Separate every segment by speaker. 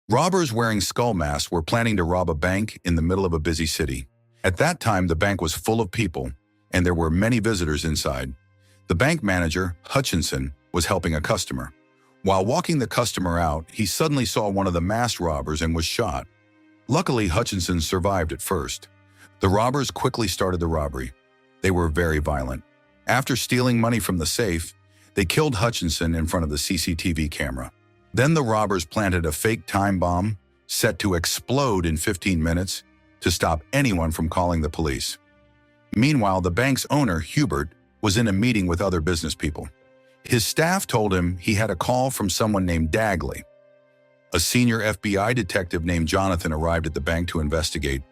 Speaker 1: Robbers wearing skull masks were planning to rob a bank in the middle of a busy city. At that time, the bank was full of people, and there were many visitors inside. The bank manager, Hutchinson, was helping a customer. While walking the customer out, he suddenly saw one of the masked robbers and was shot. Luckily, Hutchinson survived at first. The robbers quickly started the robbery. They were very violent. After stealing money from the safe, they killed Hutchinson in front of the CCTV camera. Then the robbers planted a fake time bomb set to explode in 15 minutes to stop anyone from calling the police. Meanwhile, the bank's owner, Hubert, was in a meeting with other business people. His staff told him he had a call from someone named Dagley. A senior FBI detective named Jonathan arrived at the bank to investigate.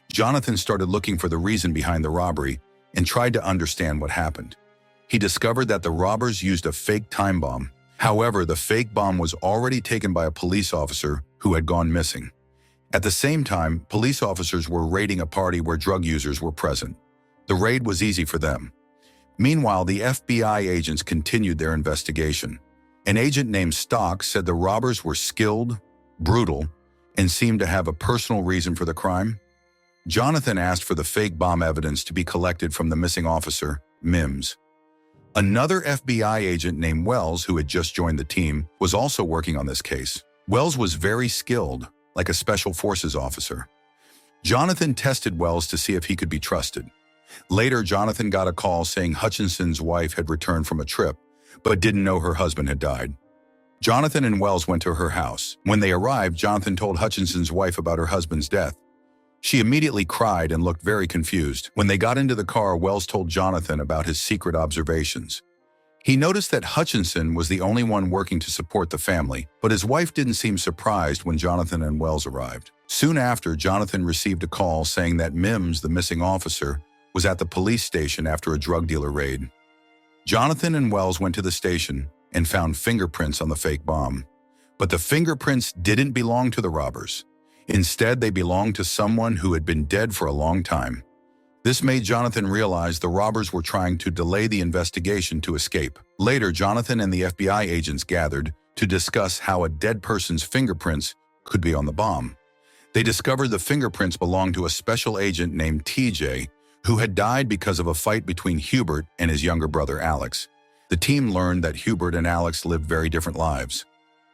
Speaker 1: Jonathan started looking for the reason behind the robbery and tried to understand what happened. He discovered that the robbers used a fake time bomb. However, the fake bomb was already taken by a police officer who had gone missing. At the same time, police officers were raiding a party where drug users were present. The raid was easy for them. Meanwhile, the FBI agents continued their investigation. An agent named Stock said the robbers were skilled, brutal, and seemed to have a personal reason for the crime. Jonathan asked for the fake bomb evidence to be collected from the missing officer, Mims. Another FBI agent named Wells, who had just joined the team, was also working on this case. Wells was very skilled, like a special forces officer. Jonathan tested Wells to see if he could be trusted. Later, Jonathan got a call saying Hutchinson's wife had returned from a trip, but didn't know her husband had died. Jonathan and Wells went to her house. When they arrived, Jonathan told Hutchinson's wife about her husband's death. She immediately cried and looked very confused. When they got into the car, Wells told Jonathan about his secret observations. He noticed that Hutchinson was the only one working to support the family, but his wife didn't seem surprised when Jonathan and Wells arrived. Soon after, Jonathan received a call saying that Mims, the missing officer, was at the police station after a drug dealer raid. Jonathan and Wells went to the station and found fingerprints on the fake bomb. But the fingerprints didn't belong to the robbers. Instead, they belonged to someone who had been dead for a long time. This made Jonathan realize the robbers were trying to delay the investigation to escape. Later, Jonathan and the FBI agents gathered to discuss how a dead person's fingerprints could be on the bomb. They discovered the fingerprints belonged to a special agent named TJ, who had died because of a fight between Hubert and his younger brother Alex. The team learned that Hubert and Alex lived very different lives.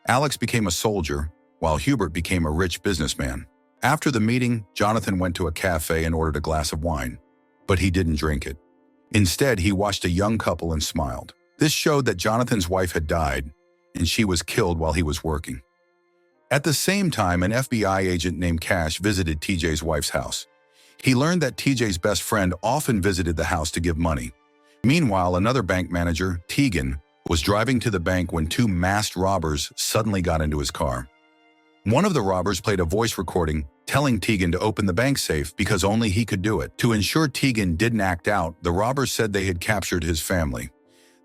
Speaker 1: Alex became a soldier, while Hubert became a rich businessman. After the meeting, Jonathan went to a cafe and ordered a glass of wine, but he didn't drink it. Instead, he watched a young couple and smiled. This showed that Jonathan's wife had died, and she was killed while he was working. At the same time, an FBI agent named Cash visited TJ's wife's house. He learned that TJ's best friend often visited the house to give money. Meanwhile, another bank manager, Tegan, was driving to the bank when two masked robbers suddenly got into his car. One of the robbers played a voice recording telling Tegan to open the bank safe because only he could do it. To ensure Tegan didn't act out, the robbers said they had captured his family.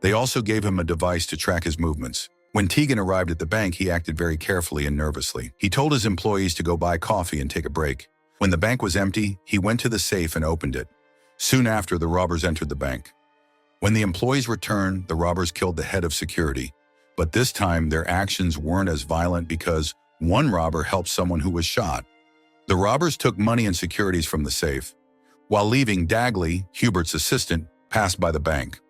Speaker 1: They also gave him a device to track his movements. When Tegan arrived at the bank, he acted very carefully and nervously. He told his employees to go buy coffee and take a break. When the bank was empty, he went to the safe and opened it. Soon after, the robbers entered the bank. When the employees returned, the robbers killed the head of security. But this time, their actions weren't as violent because one robber helped someone who was shot. The robbers took money and securities from the safe. While leaving, Dagley, Hubert's assistant, passed by the bank.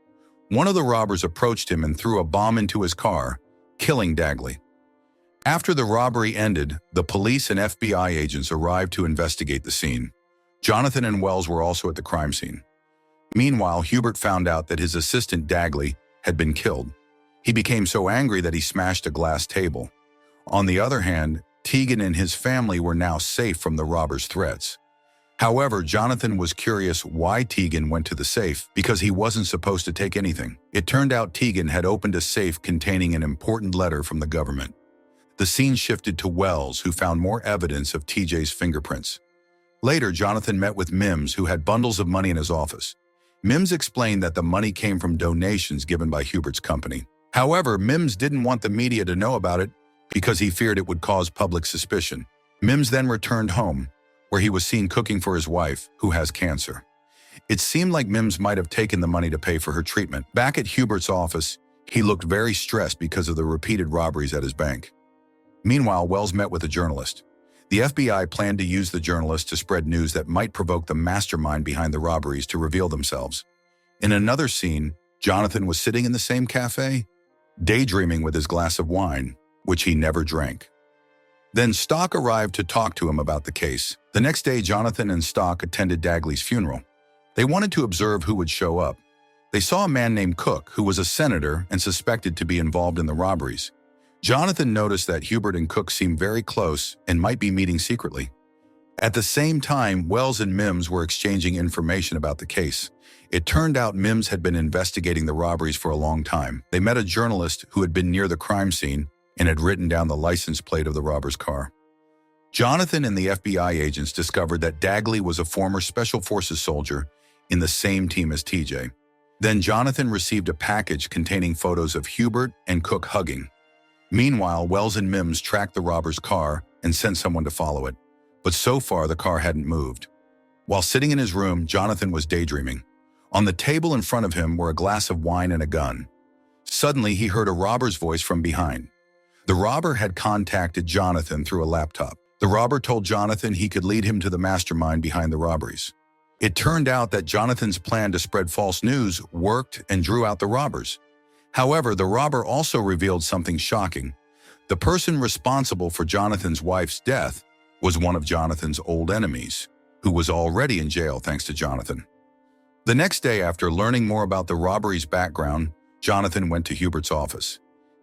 Speaker 1: One of the robbers approached him and threw a bomb into his car, killing Dagley. After the robbery ended, the police and FBI agents arrived to investigate the scene. Jonathan and Wells were also at the crime scene. Meanwhile, Hubert found out that his assistant Dagley had been killed. He became so angry that he smashed a glass table. On the other hand, Tegan and his family were now safe from the robbers' threats. However, Jonathan was curious why Tegan went to the safe because he wasn't supposed to take anything. It turned out Tegan had opened a safe containing an important letter from the government. The scene shifted to Wells, who found more evidence of TJ's fingerprints. Later, Jonathan met with Mims, who had bundles of money in his office. Mims explained that the money came from donations given by Hubert's company. However, Mims didn't want the media to know about it because he feared it would cause public suspicion. Mims then returned home, where he was seen cooking for his wife, who has cancer. It seemed like Mims might have taken the money to pay for her treatment. Back at Hubert's office, he looked very stressed because of the repeated robberies at his bank. Meanwhile, Wells met with a journalist. The FBI planned to use the journalist to spread news that might provoke the mastermind behind the robberies to reveal themselves. In another scene, Jonathan was sitting in the same cafe, daydreaming with his glass of wine, which he never drank. Then Stock arrived to talk to him about the case. The next day, Jonathan and Stock attended Dagley's funeral. They wanted to observe who would show up. They saw a man named Cook, who was a senator and suspected to be involved in the robberies. Jonathan noticed that Hubert and Cook seemed very close and might be meeting secretly. At the same time, Wells and Mims were exchanging information about the case. It turned out Mims had been investigating the robberies for a long time. They met a journalist who had been near the crime scene and had written down the license plate of the robber's car. Jonathan and the FBI agents discovered that Dagley was a former Special Forces soldier in the same team as TJ. Then Jonathan received a package containing photos of Hubert and Cook hugging. Meanwhile, Wells and Mims tracked the robber's car and sent someone to follow it. But so far, the car hadn't moved. While sitting in his room, Jonathan was daydreaming. On the table in front of him were a glass of wine and a gun. Suddenly, he heard a robber's voice from behind. The robber had contacted Jonathan through a laptop. The robber told Jonathan he could lead him to the mastermind behind the robberies. It turned out that Jonathan's plan to spread false news worked and drew out the robbers. However, the robber also revealed something shocking. The person responsible for Jonathan's wife's death was one of Jonathan's old enemies, who was already in jail thanks to Jonathan. The next day, after learning more about the robbery's background, Jonathan went to Hubert's office.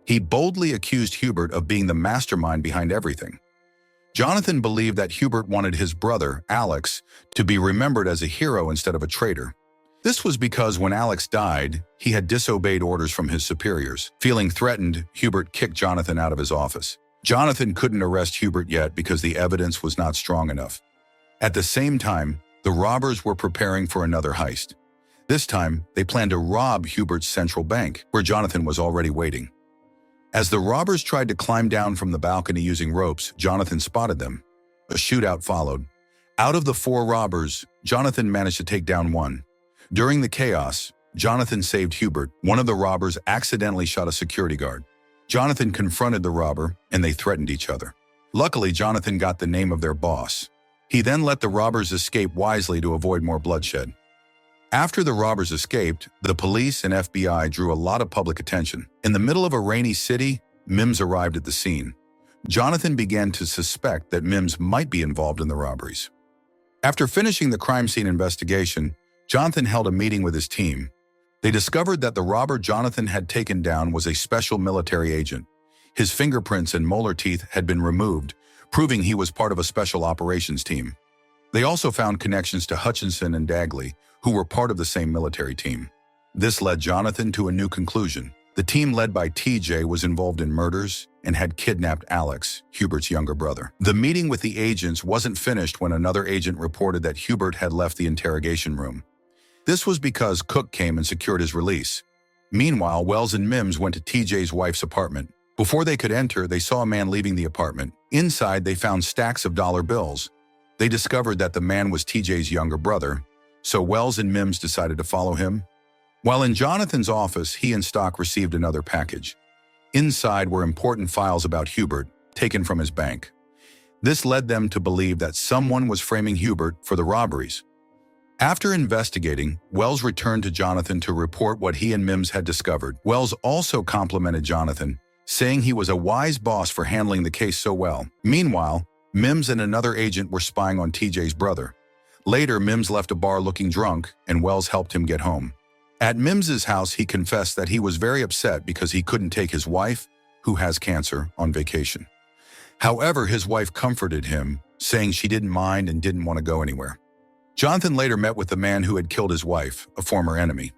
Speaker 1: He boldly accused Hubert of being the mastermind behind everything. Jonathan believed that Hubert wanted his brother, Alex, to be remembered as a hero instead of a traitor. This was because when Alex died, he had disobeyed orders from his superiors. Feeling threatened, Hubert kicked Jonathan out of his office. Jonathan couldn't arrest Hubert yet because the evidence was not strong enough. At the same time, the robbers were preparing for another heist. This time, they planned to rob Hubert's central bank, where Jonathan was already waiting. As the robbers tried to climb down from the balcony using ropes, Jonathan spotted them. A shootout followed. Out of the 4 robbers, Jonathan managed to take down one. During the chaos, Jonathan saved Hubert. One of the robbers accidentally shot a security guard. Jonathan confronted the robber, and they threatened each other. Luckily, Jonathan got the name of their boss. He then let the robbers escape wisely to avoid more bloodshed. After the robbers escaped, the police and FBI drew a lot of public attention. In the middle of a rainy city, Mims arrived at the scene. Jonathan began to suspect that Mims might be involved in the robberies. After finishing the crime scene investigation, Jonathan held a meeting with his team. They discovered that the robber Jonathan had taken down was a special military agent. His fingerprints and molar teeth had been removed, proving he was part of a special operations team. They also found connections to Hutchinson and Dagley, who were part of the same military team. This led Jonathan to a new conclusion. The team led by TJ was involved in murders and had kidnapped Alex, Hubert's younger brother. The meeting with the agents wasn't finished when another agent reported that Hubert had left the interrogation room. This was because Cook came and secured his release. Meanwhile, Wells and Mims went to TJ's wife's apartment. Before they could enter, they saw a man leaving the apartment. Inside, they found stacks of dollar bills. They discovered that the man was TJ's younger brother, so Wells and Mims decided to follow him. While in Jonathan's office, he and Stock received another package. Inside were important files about Hubert, taken from his bank. This led them to believe that someone was framing Hubert for the robberies. After investigating, Wells returned to Jonathan to report what he and Mims had discovered. Wells also complimented Jonathan, saying he was a wise boss for handling the case so well. Meanwhile, Mims and another agent were spying on TJ's brother. Later, Mims left a bar looking drunk, and Wells helped him get home. At Mims's house, he confessed that he was very upset because he couldn't take his wife, who has cancer, on vacation. However, his wife comforted him, saying she didn't mind and didn't want to go anywhere. Jonathan later met with the man who had killed his wife, a former enemy.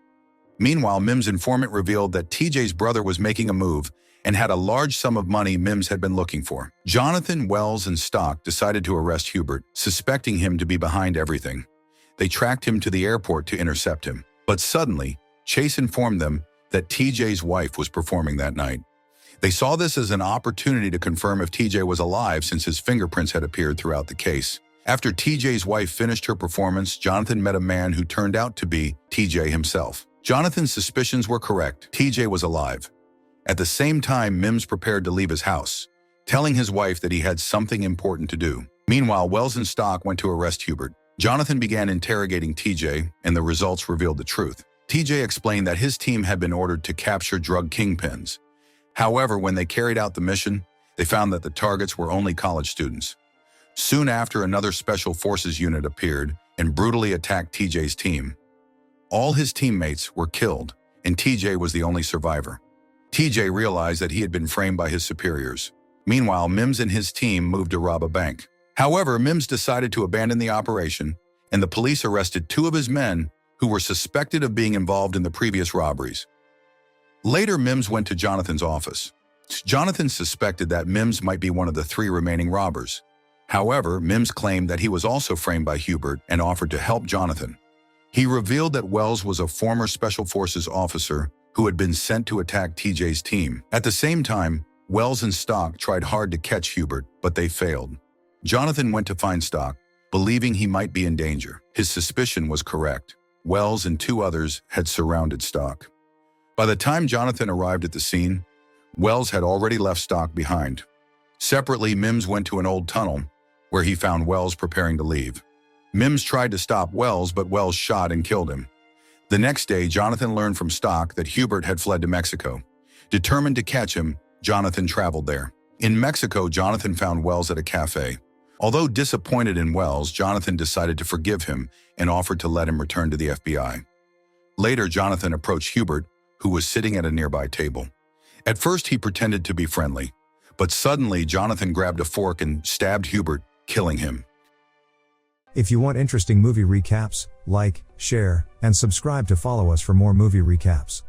Speaker 1: Meanwhile, Mims' informant revealed that TJ's brother was making a move and had a large sum of money Mims had been looking for. Jonathan, Wells, and Stock decided to arrest Hubert, suspecting him to be behind everything. They tracked him to the airport to intercept him. But suddenly, Chase informed them that TJ's wife was performing that night. They saw this as an opportunity to confirm if TJ was alive since his fingerprints had appeared throughout the case. After TJ's wife finished her performance, Jonathan met a man who turned out to be TJ himself. Jonathan's suspicions were correct. TJ was alive. At the same time, Mims prepared to leave his house. telling his wife that he had something important to do. Meanwhile, Wells and Stock went to arrest Hubert. Jonathan began interrogating TJ, and the results revealed the truth. TJ explained that his team had been ordered to capture drug kingpins. However, when they carried out the mission, they found that the targets were only college students. Soon after, another special forces unit appeared and brutally attacked TJ's team. All his teammates were killed, and TJ was the only survivor. TJ realized that he had been framed by his superiors. Meanwhile, Mims and his team moved to rob a bank. However, Mims decided to abandon the operation, and the police arrested 2 of his men who were suspected of being involved in the previous robberies. Later, Mims went to Jonathan's office. Jonathan suspected that Mims might be one of the 3 remaining robbers. However, Mims claimed that he was also framed by Hubert and offered to help Jonathan. He revealed that Wells was a former Special Forces officer who had been sent to attack TJ's team. At the same time, Wells and Stock tried hard to catch Hubert, but they failed. Jonathan went to find Stock, believing he might be in danger. His suspicion was correct. Wells and 2 others had surrounded Stock. By the time Jonathan arrived at the scene, Wells had already left Stock behind. Separately, Mims went to an old tunnel, where he found Wells preparing to leave. Mims tried to stop Wells, but Wells shot and killed him. The next day, Jonathan learned from Stock that Hubert had fled to Mexico. Determined to catch him, Jonathan traveled there. In Mexico, Jonathan found Wells at a cafe. Although disappointed in Wells, Jonathan decided to forgive him and offered to let him return to the FBI. Later, Jonathan approached Hubert, who was sitting at a nearby table. At first, he pretended to be friendly, but suddenly Jonathan grabbed a fork and stabbed Hubert, killing him.
Speaker 2: If you want interesting movie recaps, like, share, and subscribe to follow us for more movie recaps.